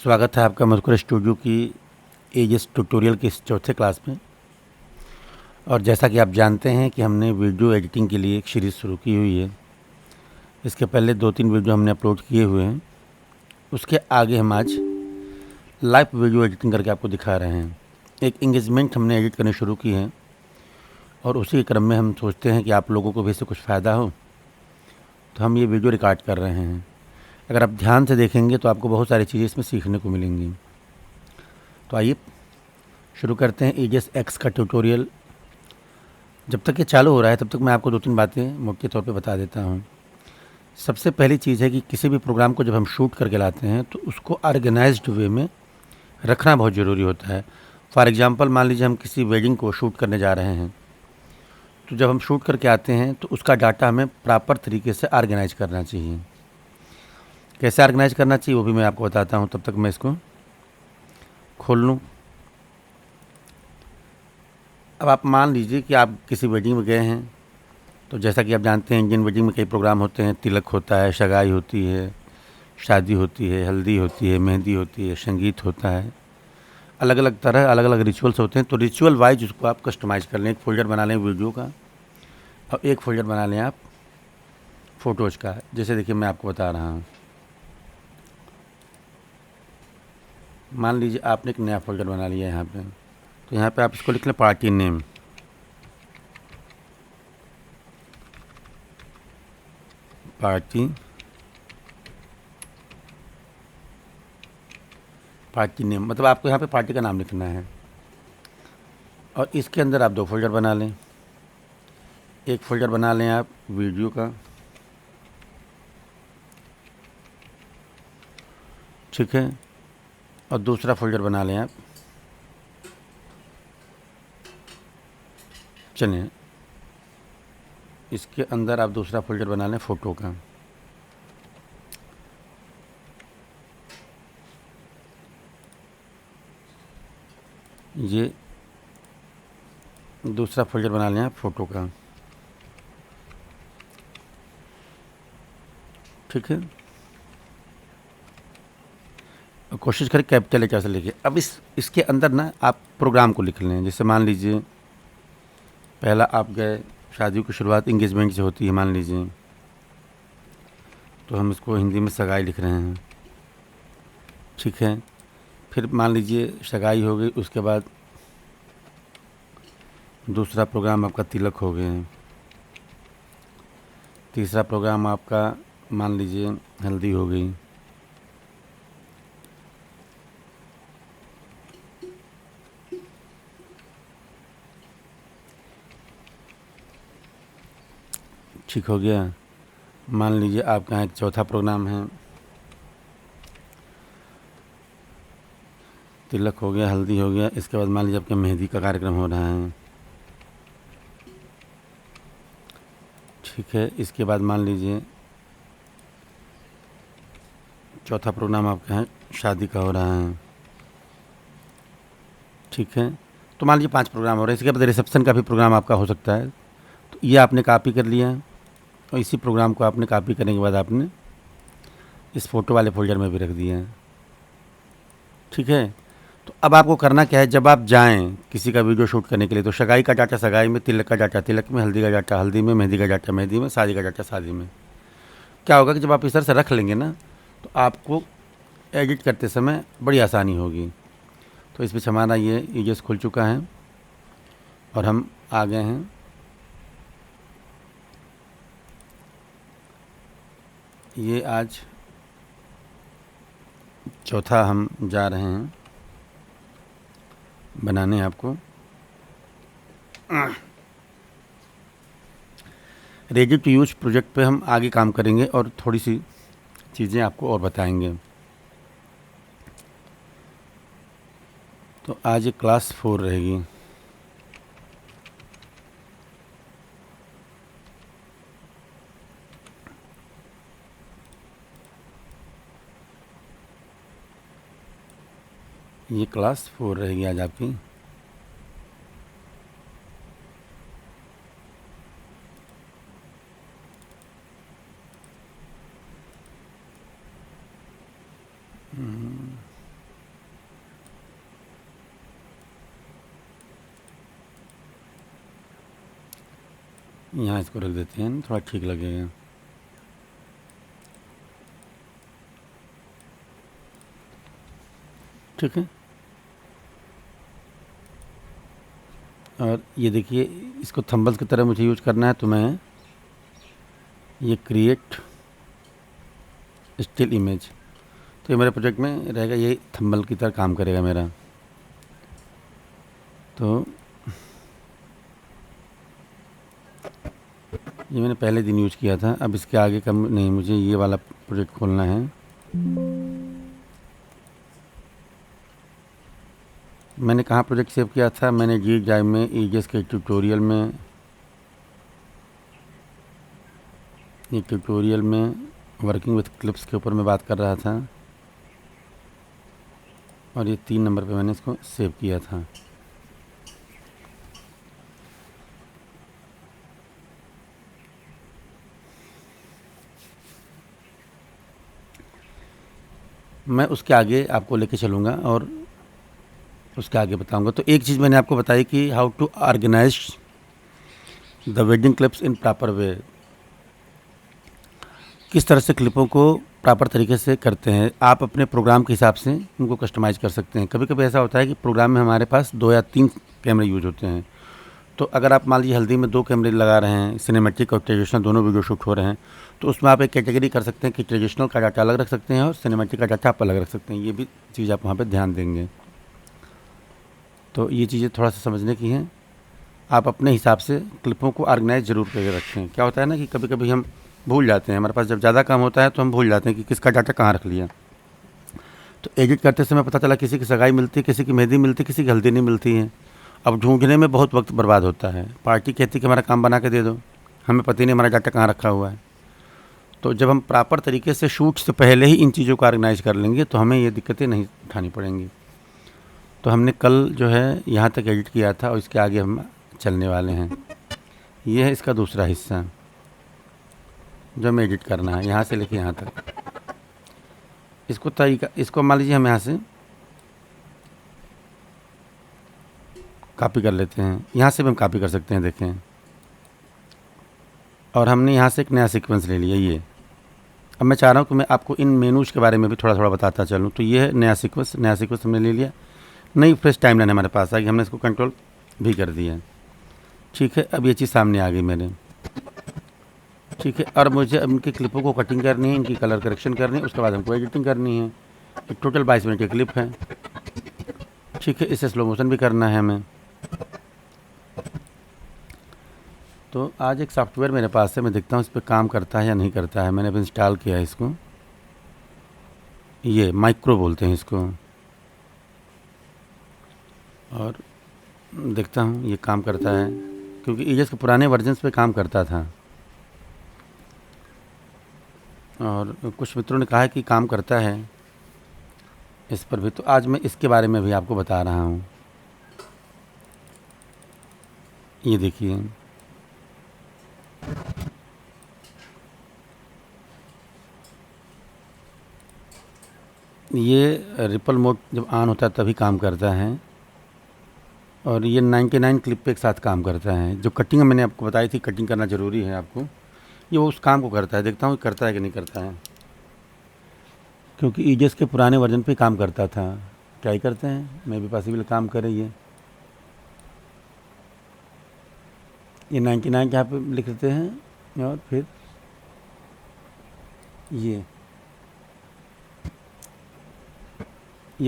स्वागत है आपका मधुकर स्टूडियो की एजेस ट्यूटोरियल के इस चौथे क्लास में। और जैसा कि आप जानते हैं कि हमने वीडियो एडिटिंग के लिए एक सीरीज़ शुरू की हुई है। इसके पहले 2-3 वीडियो हमने अपलोड किए हुए हैं। उसके आगे हम आज लाइव वीडियो एडिटिंग करके आपको दिखा रहे हैं। एक इंगेजमेंट हमने एडिट करनी शुरू की है और उसी के क्रम में हम सोचते हैं कि आप लोगों को भी इससे कुछ फ़ायदा हो, तो हम ये वीडियो रिकॉर्ड कर रहे हैं। अगर आप ध्यान से देखेंगे तो आपको बहुत सारी चीज़ें इसमें सीखने को मिलेंगी। तो आइए शुरू करते हैं एजेस एक्स का ट्यूटोरियल। जब तक ये चालू हो रहा है तब तक मैं आपको 2-3 बातें मोटे तौर पे बता देता हूँ। सबसे पहली चीज़ है कि किसी भी प्रोग्राम को जब हम शूट करके लाते हैं तो उसको ऑर्गेनाइज्ड वे में रखना बहुत ज़रूरी होता है। फॉर एग्ज़ाम्पल मान लीजिए हम किसी वेडिंग को शूट करने जा रहे हैं, तो जब हम शूट करके आते हैं तो उसका डाटा हमें प्रॉपर तरीके से ऑर्गेनाइज करना चाहिए। कैसे ऑर्गेनाइज करना चाहिए वो भी मैं आपको बताता हूँ। तब तक मैं इसको खोल लूँ। अब आप मान लीजिए कि आप किसी वेडिंग में गए हैं, तो जैसा कि आप जानते हैं इंडियन वेडिंग में कई प्रोग्राम होते हैं। तिलक होता है, सगाई होती है, शादी होती है, हल्दी होती है, मेहंदी होती है, संगीत होता है। अलग अलग तरह अलग अलग रिचुअल्स होते हैं। तो रिचुअल वाइज उसको आप कस्टमाइज़ कर लें। एक फ़ोल्डर बना लें वीडियो का और एक फ़ोल्डर बना लें आप फ़ोटोज़ का। जैसे देखिए मैं आपको बता रहा हूँ। मान लीजिए आपने एक नया फ़ोल्डर बना लिया है यहाँ पे, तो यहाँ पे आप इसको लिख लें पार्टी नेम। पार्टी नेम मतलब आपको यहाँ पे पार्टी का नाम लिखना है। और इसके अंदर आप 2 फ़ोल्डर बना लें। एक फ़ोल्डर बना लें आप वीडियो का, ठीक है, और दूसरा फ़ोल्डर बना लें आप, चलिए इसके अंदर आप दूसरा फ़ोल्डर बना लें फ़ोटो का। ये दूसरा फ़ोल्डर बना लें आप फ़ोटो का, ठीक है। और कोशिश करें कैपिटल लेटर से लिखिए। अब इसके अंदर ना आप प्रोग्राम को लिख लें। जैसे मान लीजिए पहला आप गए, शादी की शुरुआत इंगेजमेंट से होती है मान लीजिए, तो हम इसको हिंदी में सगाई लिख रहे हैं, ठीक है। फिर मान लीजिए सगाई हो गई, उसके बाद दूसरा प्रोग्राम आपका तिलक हो गए, तीसरा प्रोग्राम आपका मान लीजिए हल्दी हो गई, ठीक हो गया। मान लीजिए आपका यहाँ एक चौथा प्रोग्राम है, तिलक हो गया, हल्दी हो गया। इसके बाद मान लीजिए आपका मेहंदी का कार्यक्रम हो रहा है, ठीक है। इसके बाद मान लीजिए चौथा प्रोग्राम आपका है शादी का हो रहा है, ठीक है। तो मान लीजिए 5 प्रोग्राम हो रहे हैं। इसके बाद रिसेप्शन का भी प्रोग्राम आपका हो सकता है। तो ये आपने कॉपी कर लिया और इसी प्रोग्राम को आपने कॉपी करने के बाद आपने इस फ़ोटो वाले फ़ोल्डर में भी रख दिया है, ठीक है। तो अब आपको करना क्या है, जब आप जाएं किसी का वीडियो शूट करने के लिए, तो सगाई का डाटा सगाई में, तिलक का डाटा तिलक में, हल्दी का डाटा हल्दी में, मेहंदी का डाटा मेहंदी में, शादी का डाटा शादी में। क्या होगा कि जब आप इस तरह से रख लेंगे ना, तो आपको एडिट करते समय बड़ी आसानी होगी। तो इस बीच हमारा ये ईजेस खुल चुका है और हम आ गए हैं। ये आज चौथा हम जा रहे हैं बनाने आपको। रेडी टू यूज़ प्रोजेक्ट पे हम आगे काम करेंगे और थोड़ी सी चीज़ें आपको और बताएंगे। तो आज ये क्लास 4 रहेगी। ये क्लास 4 रहेगी आज आपकी। यहाँ इसको रख देते हैं, थोड़ा ठीक लगेगा। ठीक है, और ये देखिए इसको थंबनेल की तरह मुझे यूज करना है, तो मैं ये क्रिएट स्टिल इमेज, तो ये मेरे प्रोजेक्ट में रहेगा, ये थंबनेल की तरह काम करेगा मेरा। तो ये मैंने पहले दिन यूज किया था, अब इसके आगे कम नहीं, मुझे ये वाला प्रोजेक्ट खोलना है। मैंने कहाँ प्रोजेक्ट सेव किया था, मैंने जी ड्राइव में ईजेस के ट्यूटोरियल में, ये ट्यूटोरियल में वर्किंग विथ क्लिप्स के ऊपर मैं बात कर रहा था, और ये 3 नंबर पे मैंने इसको सेव किया था। मैं उसके आगे आपको लेके चलूँगा और उसके आगे बताऊँगा। तो एक चीज़ मैंने आपको बताई कि how to organise the wedding clips in proper way, किस तरह से क्लिपों को प्रॉपर तरीके से करते हैं। आप अपने प्रोग्राम के हिसाब से उनको कस्टमाइज़ कर सकते हैं। कभी कभी ऐसा होता है कि प्रोग्राम में हमारे पास 2 या 3 कैमरे यूज होते हैं, तो अगर आप मान लीजिए हल्दी में 2 कैमरे लगा रहे हैं, सिनेमैटिक और ट्रेडिशनल दोनों वीडियो शूट हो रहे हैं, तो उसमें आप एक कैटेगरी कर सकते हैं कि ट्रेडिशनल का डाटा अलग रख सकते हैं और सिनेमैटिक का डाटा आप अलग रख सकते हैं। ये भी चीज़ आप वहाँ पे ध्यान देंगे। तो ये चीज़ें थोड़ा सा समझने की हैं। आप अपने हिसाब से क्लिपों को ऑर्गेनाइज ज़रूर करके रखें। क्या होता है ना कि कभी कभी हम भूल जाते हैं, हमारे पास जब ज़्यादा काम होता है तो हम भूल जाते हैं कि किसका डाटा कहाँ रख लिया। तो एडिट करते समय पता चला किसी की सगाई मिलती है, किसी की मेहंदी मिलती है, किसी की हल्दी नहीं मिलती है। अब ढूंढने में बहुत वक्त बर्बाद होता है। पार्टी कहती कि हमारा काम बना के दे दो, हमें पता ही नहीं हमारा डाटा कहाँ रखा हुआ है। तो जब हम प्रॉपर तरीके से शूट से पहले ही इन चीज़ों को ऑर्गेनाइज कर लेंगे तो हमें ये दिक्कतें नहीं उठानी पड़ेंगी। तो हमने कल जो है यहाँ तक एडिट किया था और इसके आगे हम चलने वाले हैं। ये है इसका दूसरा हिस्सा जो हमें एडिट करना है, यहाँ से लेके यहाँ तक। इसको तरीका, इसको मान लीजिए हम यहाँ से कॉपी कर लेते हैं, यहाँ से भी हम कॉपी कर सकते हैं, देखें। और हमने यहाँ से एक नया सीक्वेंस ले लिया ये। अब मैं चाह रहा हूँ कि मैं आपको इन मेनूज के बारे में भी थोड़ा थोड़ा बताता चलूँ। तो ये है नया सीक्वेंस हमने ले लिया। नई फ्रेश टाइमलाइन हमारे पास आ गई, हमने इसको कंट्रोल भी कर दिया। ठीक है, अब ये चीज़ सामने आ गई मेरे। ठीक है, और मुझे अब इनकी क्लिपों को कटिंग करनी है, इनकी कलर करेक्शन करनी है, उसके बाद हमको एडिटिंग करनी है। एक टोटल 22 मिनट की क्लिप है। ठीक है, इसे स्लो मोशन भी करना है हमें। तो आज एक सॉफ्टवेयर मेरे पास है, मैं देखता हूँ इस पर काम करता है या नहीं करता है। मैंने अभी इंस्टॉल किया है इसको, ये माइक्रो बोलते हैं इसको, और देखता हूँ ये काम करता है, क्योंकि ईजेस के पुराने वर्जन्स पे काम करता था और कुछ मित्रों ने कहा है कि काम करता है इस पर भी। तो आज मैं इसके बारे में भी आपको बता रहा हूँ। ये देखिए, ये रिपल मोड जब ऑन होता है तभी काम करता है, और ये 99 क्लिप पे एक साथ काम करता है। जो कटिंग मैंने आपको बताई थी, कटिंग करना ज़रूरी है आपको, ये वो उस काम को करता है। देखता हूँ करता है कि नहीं करता है, क्योंकि ईजेस के पुराने वर्जन पे काम करता था। ट्राई करते हैं, मे भी पॉसिबल काम करे ये 99 यहाँ पे लिख देते हैं, और फिर ये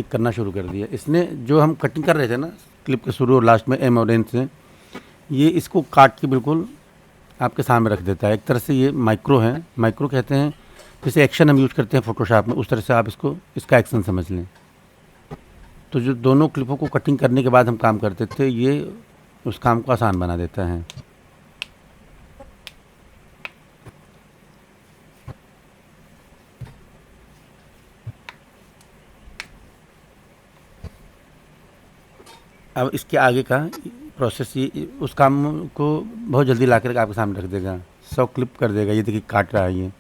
करना शुरू कर दिया इसने। जो हम कटिंग कर रहे थे ना क्लिप के शुरू और लास्ट में एम और एन से, ये इसको काट के बिल्कुल आपके सामने रख देता है। एक तरह से ये माइक्रो है, माइक्रो कहते हैं, जैसे एक्शन हम यूज करते हैं फोटोशॉप में, उस तरह से आप इसको, इसका एक्शन समझ लें। तो जो दोनों क्लिपों को कटिंग करने के बाद हम काम करते थे, ये उस काम को आसान बना देता है। अब इसके आगे का प्रोसेस, ये उस काम को बहुत जल्दी ला कर आपके सामने रख देगा। 100 क्लिप कर देगा। ये देखिए काट रहा है ये,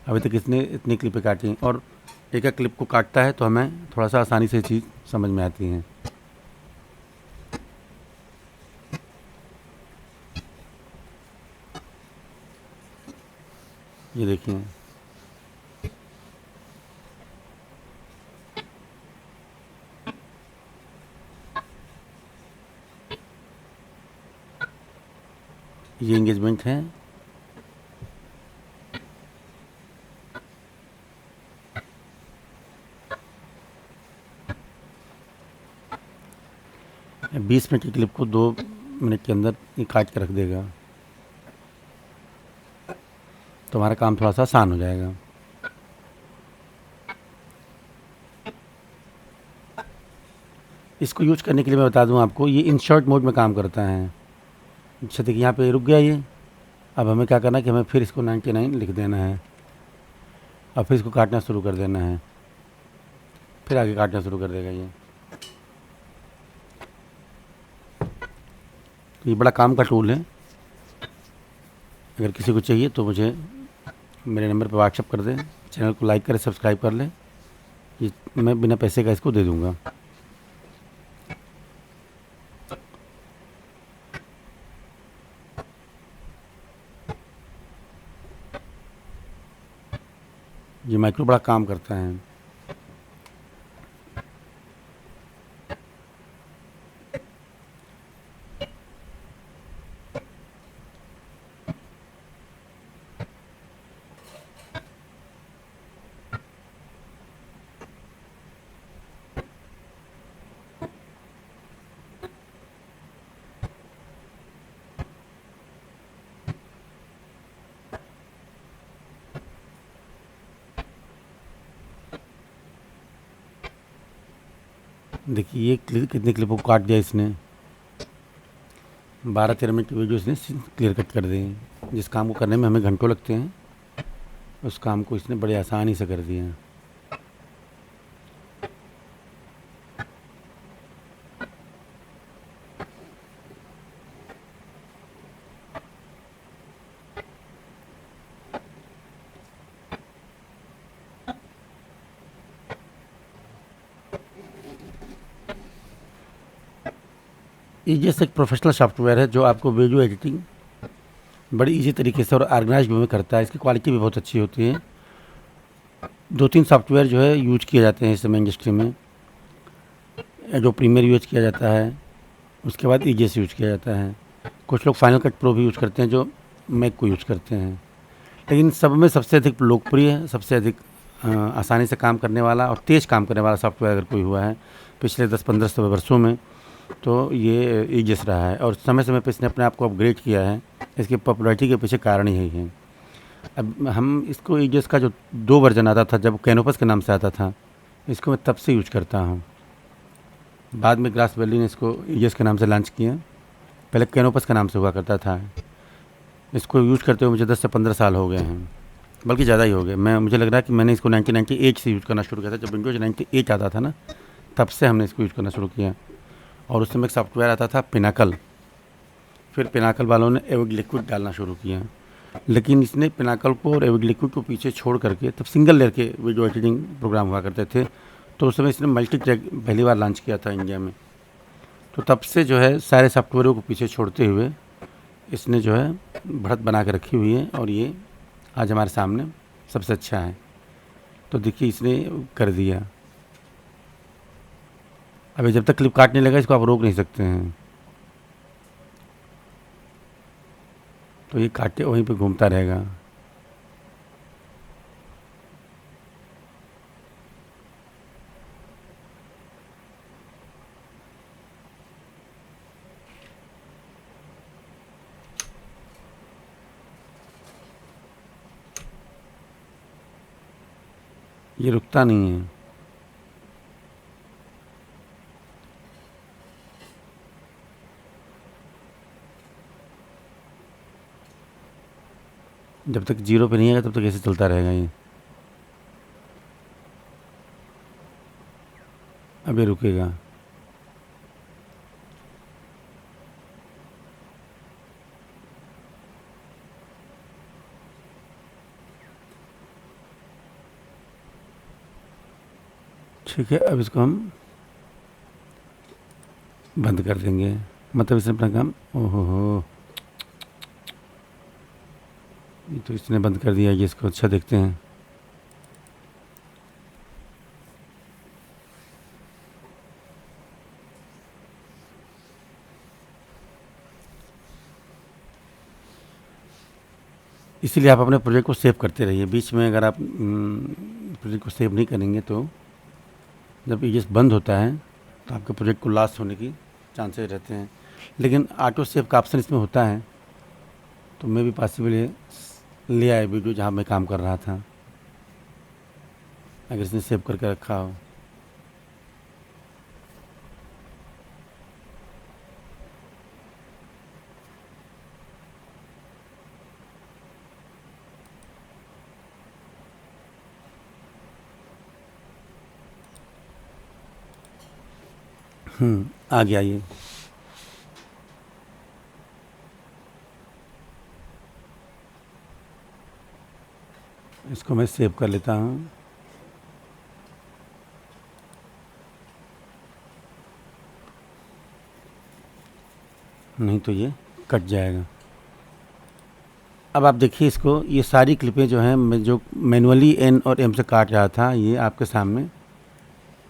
अभी तक इसने इतनी क्लिपें काटी, और एक एक क्लिप को काटता है तो हमें थोड़ा सा आसानी से चीज़ समझ में आती है। ये देखिए, ये एंगेजमेंट है। ये 20 मिनट की क्लिप को 2 मिनट के अंदर ये काट के रख देगा, तो हमारा काम थोड़ा सा आसान हो जाएगा। इसको यूज करने के लिए मैं बता दूं आपको, ये इंसर्ट मोड में काम करता है। अच्छा देखिए, यहाँ पे रुक गया ये। अब हमें क्या करना है कि हमें फिर इसको 99 लिख देना है और फिर इसको काटना शुरू कर देना है, फिर आगे काटना शुरू कर देगा ये। तो ये बड़ा काम का टूल है। अगर किसी को चाहिए तो मुझे मेरे नंबर पर व्हाट्सअप कर दें, चैनल को लाइक करें, सब्सक्राइब कर लें। ये मैं बिना पैसे का इसको दे दूँगा। ये माइक्रो बड़ा काम करता है। देखिए ये कितने क्लिपों को काट दिया इसने। 12-13 मिनट की वीडियो इसने क्लियर कट कर दी। जिस काम को करने में हमें घंटों लगते हैं, उस काम को इसने बड़े आसानी से कर दिया। ईजीएस एक प्रोफेशनल सॉफ्टवेयर है जो आपको वीडियो एडिटिंग बड़ी इजी तरीके से और ऑर्गेनाइज्ड वे में करता है। इसकी क्वालिटी भी बहुत अच्छी होती है। 2-3 सॉफ्टवेयर जो है यूज किए जाते हैं इस समय इंडस्ट्री में। जो प्रीमियर यूज किया जाता है, उसके बाद ईजीएस यूज किया जाता है। कुछ लोग फाइनल कट प्रो भी यूज करते हैं, जो मैक को यूज करते हैं। लेकिन सब में सबसे अधिक लोकप्रिय है, सबसे अधिक आसानी से काम करने वाला और तेज़ काम करने वाला सॉफ्टवेयर अगर कोई हुआ है पिछले 10-15 वर्षों में, तो ये ईजीएस रहा है। और समय समय पर इसने अपने आप को अपग्रेड किया है। इसकी पॉपुलैरिटी के पीछे कारण यही है। अब हम इसको ईजीएस का जो 2 वर्जन आता था, जब कैनोपस के नाम से आता था, इसको मैं तब से यूज करता हूँ। बाद में ग्रास वैली ने इसको ईजीएस के नाम से लॉन्च किया। पहले कैनोपस के नाम से हुआ करता था। इसको यूज करते हुए मुझे 10 से 15 साल हो गए हैं, बल्कि ज़्यादा ही हो गए। मुझे लग रहा है कि मैंने इसको 1998 से यूज़ करना शुरू किया था। जब विंडोज 98 आता था ना, तब से हमने इसको यूज़ करना शुरू किया। और उस समय एक सॉफ्टवेयर आता था पिनाकल। फिर पिनाकल वालों ने एविड लिक्विड डालना शुरू किया, लेकिन इसने पिनाकल को और एविड लिक्विड को पीछे छोड़ करके, तब सिंगल लेयर के वीडियो एडिटिंग प्रोग्राम हुआ करते थे, तो उस समय इसने मल्टी ट्रैक पहली बार लॉन्च किया था इंडिया में। तो तब से जो है सारे सॉफ्टवेयरों को पीछे छोड़ते हुए इसने जो है बढ़त बना के रखी हुई है, और ये आज हमारे सामने सबसे अच्छा है। तो देखिए इसने कर दिया। अभी जब तक क्लिप काटने लगा, इसको आप रोक नहीं सकते हैं। तो ये काटे वहीं पे घूमता रहेगा। ये रुकता नहीं है। जब तक 0 पे नहीं आएगा तब तक ऐसे चलता रहेगा ये। अब ये रुकेगा। ठीक है, अब इसको हम बंद कर देंगे। मतलब इसने अपना काम, ओहो हो, ये तो इसने बंद कर दिया, ये इसको अच्छा देखते हैं। इसीलिए आप अपने प्रोजेक्ट को सेव करते रहिए। बीच में अगर आप प्रोजेक्ट को सेव नहीं करेंगे तो जब एजेस बंद होता है तो आपके प्रोजेक्ट को लॉस होने की चांसेस रहते हैं। लेकिन ऑटो सेव का ऑप्शन इसमें होता है, तो मैं भी पॉसिबल ले आया वीडियो जहाँ मैं काम कर रहा था, अगर इसने सेव करके रखा हो। आ गया ये। इसको मैं सेव कर लेता हूँ। नहीं तो ये कट जाएगा। अब आप देखिए इसको, ये सारी क्लिपें जो हैं मैं जो मैनुअली एन और एम से काट रहा था, ये आपके सामने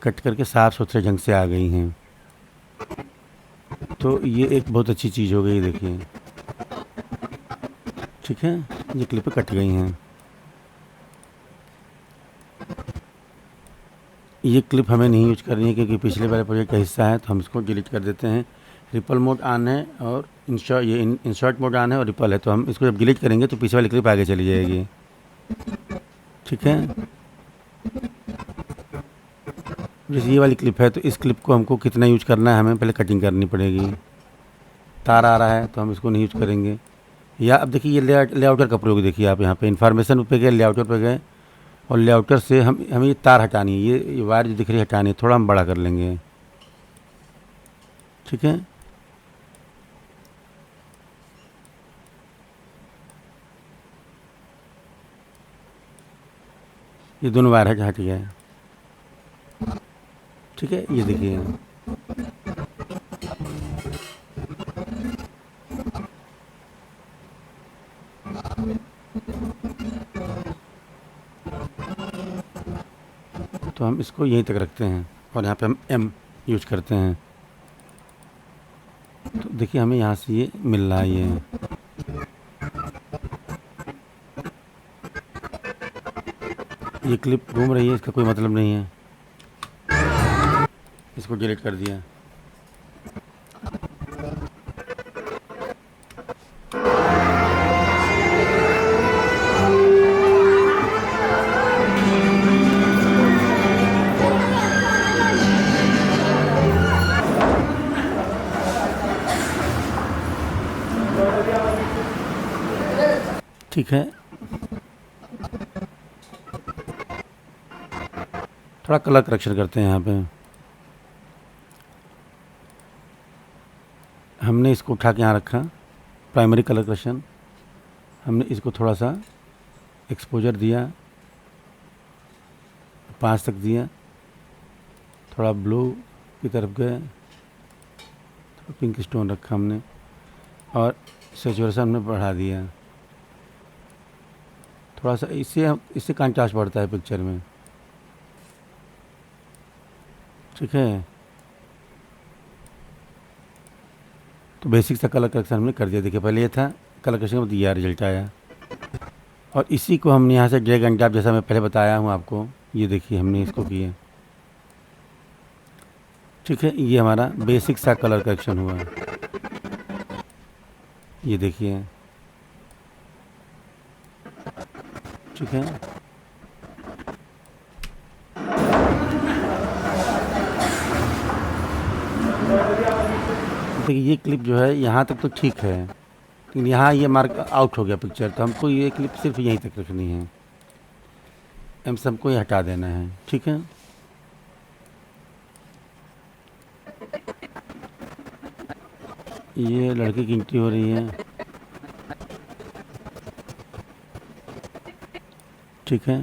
कट करके साफ सुथरे ढंग से आ गई हैं। तो ये एक बहुत अच्छी चीज़ हो गई, देखिए। ठीक है, ये क्लिपें कट गई हैं। ये क्लिप हमें नहीं यूज करनी है क्योंकि पिछले वाले प्रोजेक्ट का हिस्सा है, तो हम इसको डिलीट कर देते हैं। रिपल मोड ऑन है और इंसर्ट मोड ऑन है और रिपल है, तो हम इसको जब डिलीट करेंगे तो पीछे वाली क्लिप आगे चली जाएगी। ठीक है, जैसे ये वाली क्लिप है तो इस क्लिप को हमको कितना यूज करना है, हमें पहले कटिंग करनी पड़ेगी। तार आ रहा है तो हम इसको नहीं यूज करेंगे। या अब देखिए ये लेआउटर का प्रयोग देखिए आप, यहाँ पे इन्फॉर्मेशन पे गए, लेआउटर पे गए और लेआउटर से हमें ये तार हटानी है, ये वायर जो दिख रही है हटानी है, थोड़ा हम बड़ा कर लेंगे। ठीक है, ये दोनों वायर हट गए। ठीक है, ये देखिए। तो हम इसको यहीं तक रखते हैं और यहाँ पे हम एम यूज करते हैं। तो देखिए हमें यहाँ से ये मिल रहा है, ये क्लिप घूम रही है, इसका कोई मतलब नहीं है। इसको डिलीट कर दिया। ठीक है, थोड़ा कलर करेक्शन करते हैं। यहाँ पे हमने इसको उठा के यहाँ रखा, प्राइमरी कलर करेक्शन। हमने इसको थोड़ा सा एक्सपोजर दिया, 5 तक दिया, थोड़ा ब्लू की तरफ गए, थोड़ा पिंक स्टोन रखा हमने और सेचुरेशन हमने बढ़ा दिया थोड़ा सा। इससे कंट्रास्ट बढ़ता है पिक्चर में। ठीक है, तो बेसिक सा कलर करेक्शन हमने कर दिया। देखिए पहले ये था, कलर करेक्शन में दिया, रिजल्ट आया। और इसी को हमने यहाँ से ड्रैग एंड ड्रॉप, जैसा मैं पहले बताया हूँ आपको, ये देखिए हमने इसको किया। ठीक है, ये हमारा बेसिक सा कलर करेक्शन हुआ, ये देखिए। ठीक है, देखिए ये क्लिप जो है यहाँ तक तो ठीक है, लेकिन यहाँ ये मार्क आउट हो गया पिक्चर, तो हमको ये क्लिप सिर्फ यहीं तक रखनी है, एम सबको ये हटा देना है। ठीक है, ये लड़की की एंट्री हो रही है। ठीक है,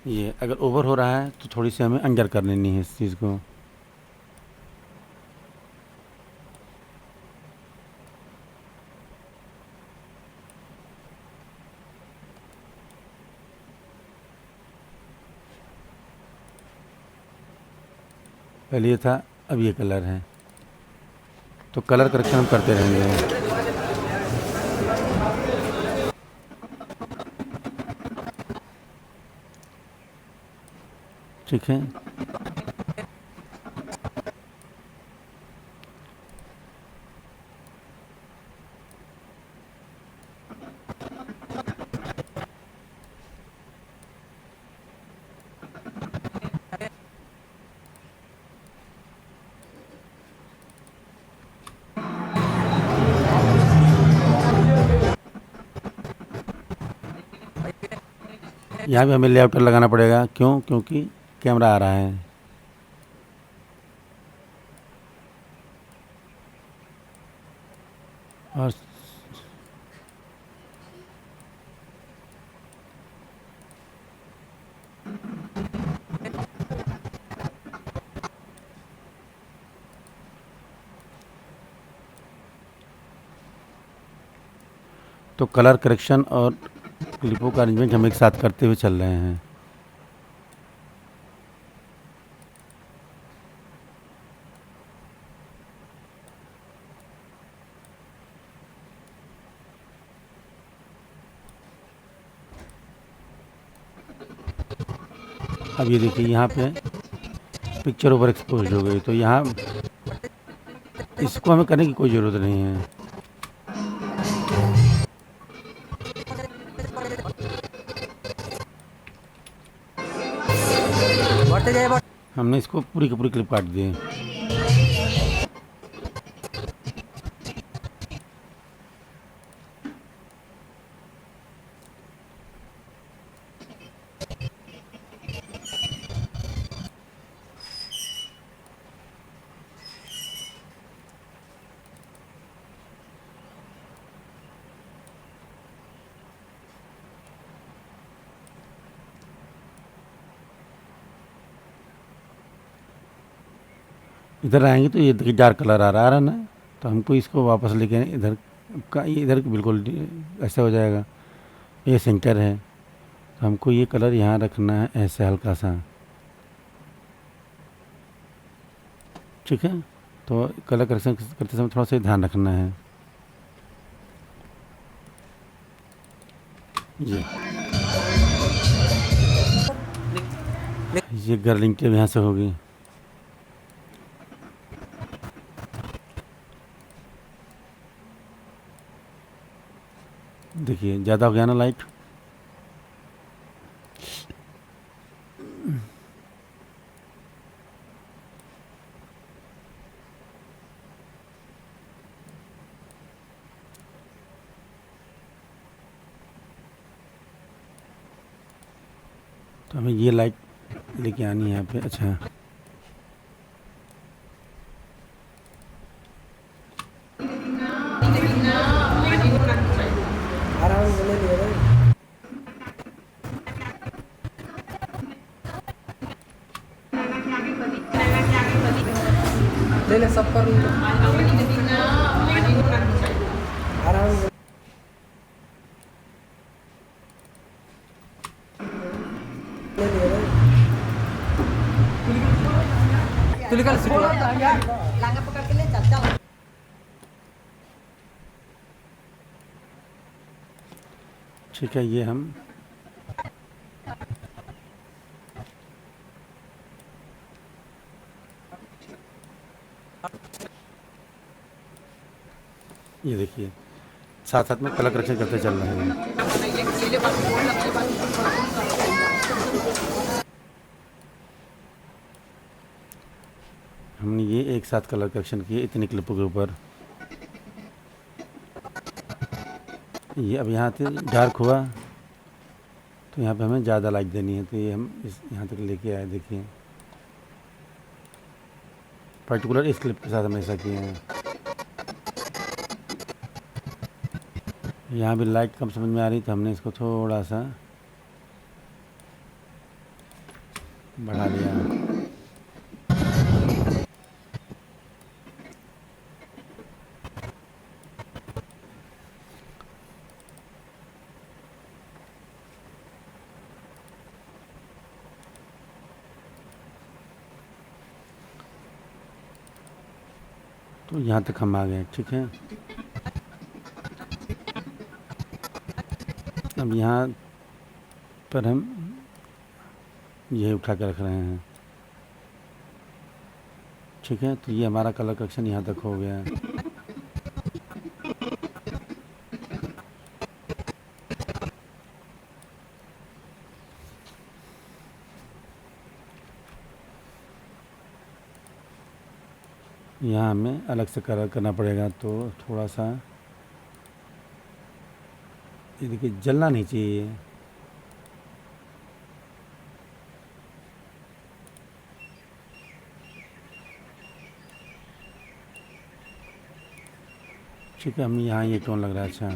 ये अगर ओवर हो रहा है तो थोड़ी सी हमें अंडर कर लेनी है इस चीज़ को। पहले ये था, अब ये कलर है, तो कलर करेक्शन हम करते रहेंगे। ठीक है, यहाँ भी हमें लेआउटर लगाना पड़ेगा। क्यों? क्योंकि कैमरा आ रहा है। और तो कलर करेक्शन और क्लिपों का अरेंजमेंट हम एक साथ करते हुए चल रहे हैं। अब ये देखिए, यहाँ पे पिक्चर ओवर एक्सपोज हो गई, तो यहाँ इसको हमें करने की कोई ज़रूरत नहीं है। हमने इसको पूरी की पूरी क्लिप काट दी। इधर आएंगे तो ये देखिए डार्क कलर आ रहा ना, तो हमको इसको वापस लेके इधर का, ये इधर बिल्कुल ऐसा हो जाएगा। ये सेंटर है, तो हमको ये कलर यहाँ रखना है ऐसे हल्का सा। ठीक है, तो कलर करेक्शन करते समय थोड़ा सा ध्यान रखना है। ये गर्लिंग टेप यहाँ से होगी। देखिए ज़्यादा हो गया ना लाइट। तो हमें ये लाइट लेके आनी है यहाँ पे। अच्छा, ले ले सब कर लो आराम से ले ले तू निकल सीट लांगा पकड़ के ले चल चल। ठीक है, ये हम ये देखिए साथ साथ में कलर करेक्शन करते चल रहे हैं। हमने ये एक साथ कलर करेक्शन किए इतनी क्लिपों के ऊपर। ये अब यहाँ से डार्क हुआ, तो यहाँ पे हमें ज़्यादा लाइट देनी है, तो ये हम इस यहाँ तक लेके आए। देखिए पर्टिकुलर इस क्लिप के साथ हमने ऐसा किया है। यहाँ भी लाइट कम समझ में आ रही, तो हमने इसको थोड़ा सा बढ़ा लिया। तो यहाँ तक हम आ गए, ठीक है। अब यहाँ पर हम ये उठा के रख रहे हैं, ठीक है। तो ये हमारा कलर करेक्शन यहाँ तक हो गया। यहाँ हमें अलग से कलर करना पड़ेगा, तो थोड़ा सा ये देखिए जलना नहीं चाहिए। ठीक है, हम यहाँ ये टोन लग रहा है, अच्छा।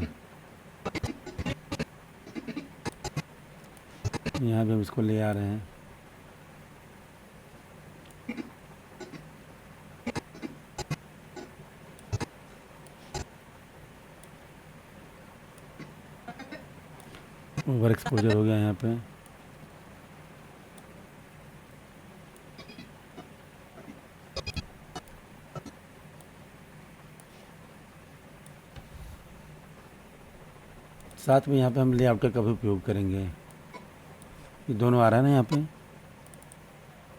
यहाँ भी हम इसको ले आ रहे हैं। ओवर एक्सपोजर हो गया यहाँ पे। साथ में यहाँ पे हम लेआउटर का भी उपयोग करेंगे। ये दोनों आ रहा है ना यहाँ पे,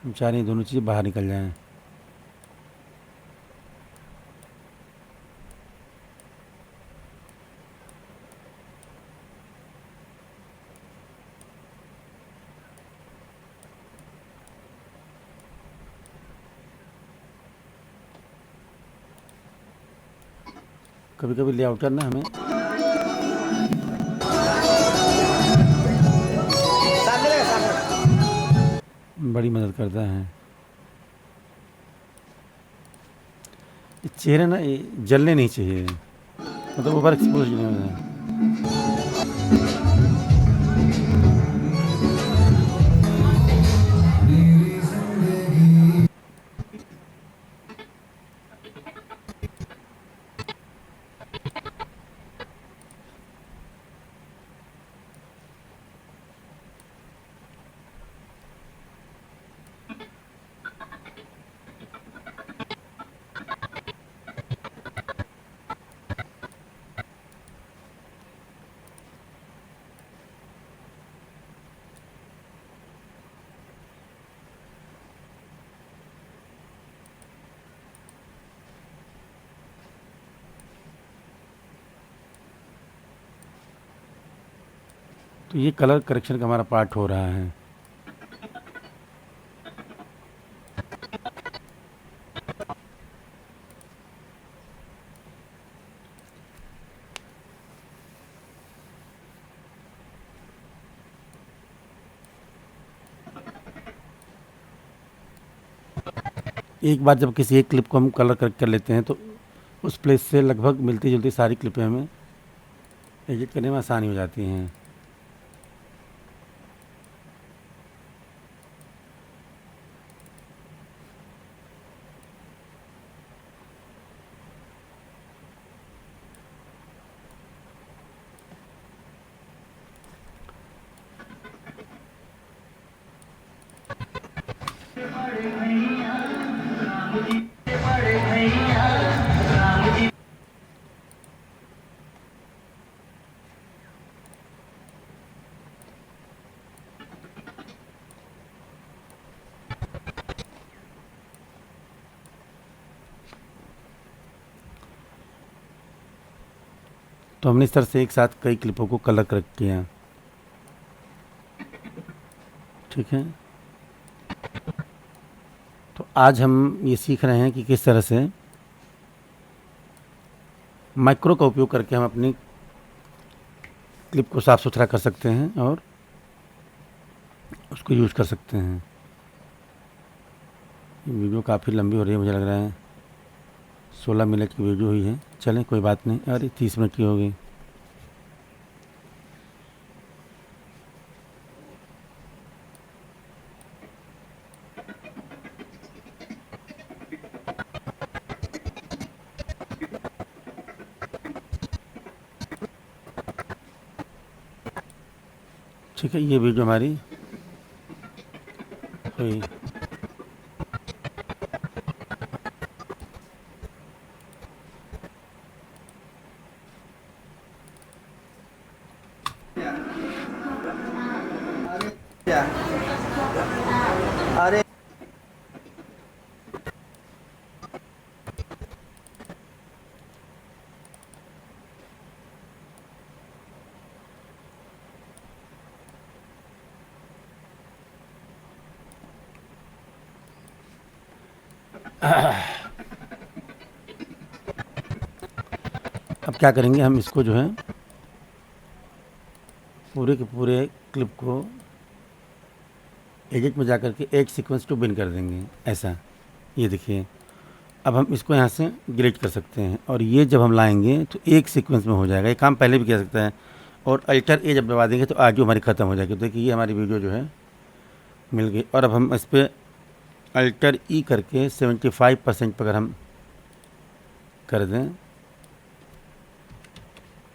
हम चाह रहे हैं दोनों चीज़ें बाहर निकल जाएं। कभी कभी लेआउटर ना हमें बड़ी मदद करता है। ये चेहरे ना ये जलने नहीं चाहिए, मतलब ओवर एक्सपोज नहीं होना है। तो ये कलर करेक्शन का हमारा पार्ट हो रहा है। एक बार जब किसी एक क्लिप को हम कलर करेक्ट कर लेते हैं, तो उस प्लेस से लगभग मिलती जुलती सारी क्लिपें हमें एडिट करने में आसानी हो जाती हैं। तो हमने इस तरह से एक साथ कई क्लिपों को कलर करेक्ट किया, ठीक है। तो आज हम ये सीख रहे हैं कि किस तरह से माइक्रो का उपयोग करके हम अपनी क्लिप को साफ़ सुथरा कर सकते हैं और उसको यूज़ कर सकते हैं। ये वीडियो काफ़ी लंबी हो रही है, मुझे लग रहा है 16 मिनट की वीडियो हुई है। चलें कोई बात नहीं, अरे 30 मिनट की हो गई। ठीक है, ये वीडियो हमारी हुई। अरे अब क्या करेंगे, हम इसको जो है पूरे के पूरे क्लिप को एडिट में जा कर के एड सीक्वेंस टू बिन कर देंगे ऐसा। ये देखिए, अब हम इसको यहाँ से डिलीट कर सकते हैं और ये जब हम लाएंगे तो एक सीक्वेंस में हो जाएगा। ये काम पहले भी किया सकता है। और अल्टर ए जब दबा देंगे तो ऑडियो हमारी ख़त्म हो जाएगी। तो देखिए, ये हमारी वीडियो जो है मिल गई। और अब हम इस पर अल्टर ई करके 75% पर अगर हम कर दें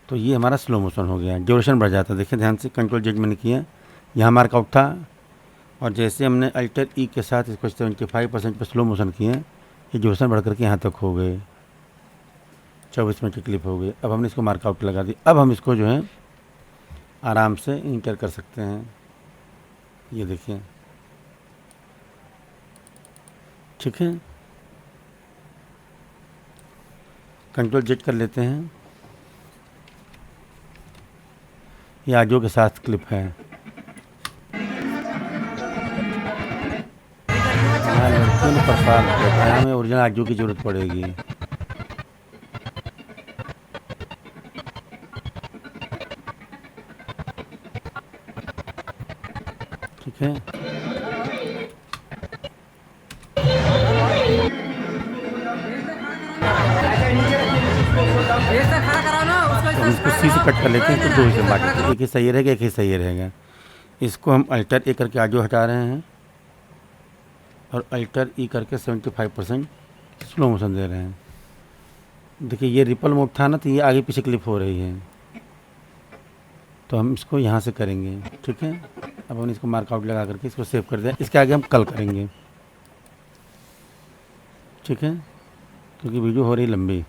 तो ये हमारा स्लो मोशन हो गया, ड्यूरेशन बढ़ जाता है। देखिए ध्यान से, कंट्रोल जेड मैंने किया, यहाँ मार्कआउट था और जैसे हमने अल्टर ई के साथ इसको 75% पर स्लो मोशन किए, ये ड्यूरेशन बढ़ करके यहाँ तक हो गए, 24 मिनट की क्लिप हो गई। अब हमने इसको मार्कआउट लगा दी। अब हम इसको जो है आराम से इंटर कर सकते हैं। ये देखिए, ठीक है, कंट्रोल जेड कर लेते हैं। ये ऑडियो के साथ क्लिप है। यहाँ लड़कियों ने परेशान किया, यहाँ हमें ओरिजिनल ऑडियो की ज़रूरत पड़ेगी। ठीक है, ऐसा खड़ा कराओ ना उसको, तो हम इसको सी से कट कर लेते हैं। तो दो हिस्से बांट, एक ही सही रहेगा, एक ही सही रहेगा। इसको हम अल्टर ए करके ऑडियो हटा रहे हैं और अल्टर ई करके 75% स्लो मोशन दे रहे हैं। देखिए, ये रिपल मोड था ना, तो ये आगे पीछे क्लिप हो रही है। तो हम इसको यहाँ से करेंगे। ठीक है, अब हम इसको मार्कआउट लगा करके इसको सेव कर दें। इसके आगे हम कल करेंगे। ठीक है, क्योंकि वीडियो हो रही लंबी।